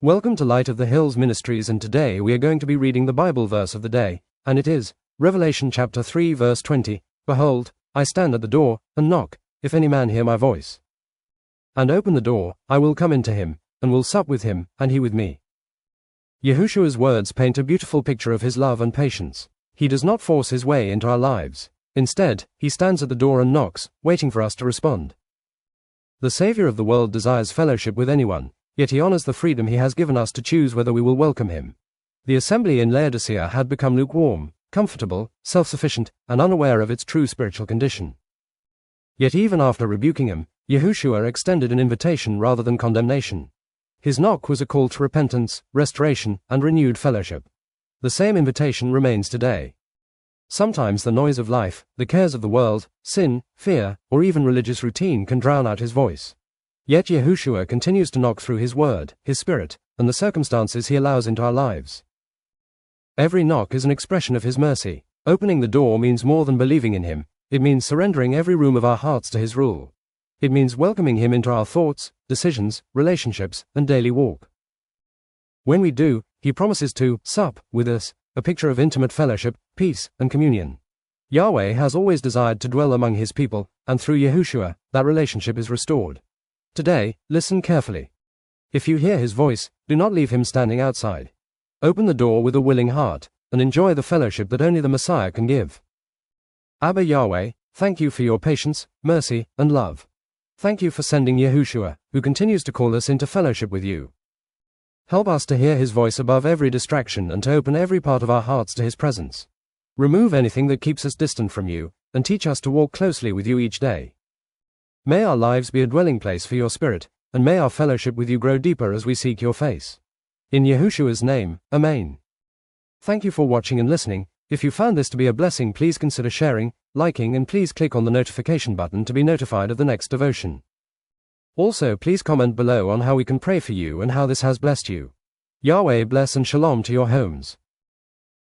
Welcome to Light of the Hills Ministries, and today we are going to be reading the Bible verse of the day, and it is Revelation chapter 3 verse 20. Behold, I stand at the door and knock. If any man hear my voice and open the door, I will come into him, and will sup with him, and he with me. Yahushua's words paint a beautiful picture of his love and patience. He does not force his way into our lives. Instead, he stands at the door and knocks, waiting for us to respond. The Savior of the world desires fellowship with anyone, yet he honors the freedom he has given us to choose whether we will welcome him. The assembly in Laodicea had become lukewarm, comfortable, self-sufficient, and unaware of its true spiritual condition. Yet even after rebuking him, Yahushua extended an invitation rather than condemnation. His knock was a call to repentance, restoration, and renewed fellowship. The same invitation remains today. Sometimes the noise of life, the cares of the world, sin, fear, or even religious routine can drown out his voice. Yet Yahushua continues to knock through his word, his spirit, and the circumstances he allows into our lives. Every knock is an expression of his mercy. Opening the door means more than believing in him. It means surrendering every room of our hearts to his rule. It means welcoming him into our thoughts, decisions, relationships, and daily walk. When we do, he promises to sup with us, a picture of intimate fellowship, peace, and communion. Yahweh has always desired to dwell among his people, and through Yahushua, that relationship is restored. Today, listen carefully. If you hear his voice, do not leave him standing outside. Open the door with a willing heart, and enjoy the fellowship that only the Messiah can give. Abba Yahweh, thank you for your patience, mercy, and love. Thank you for sending Yahushua, who continues to call us into fellowship with you. Help us to hear his voice above every distraction and to open every part of our hearts to his presence. Remove anything that keeps us distant from you, and teach us to walk closely with you each day. May our lives be a dwelling place for your Spirit, and may our fellowship with you grow deeper as we seek your face. In Yahushua's name, Amen. Thank you for watching and listening. If you found this to be a blessing, please consider sharing, liking, and please click on the notification button to be notified of the next devotion. Also, please comment below on how we can pray for you and how this has blessed you. Yahweh bless and shalom to your homes.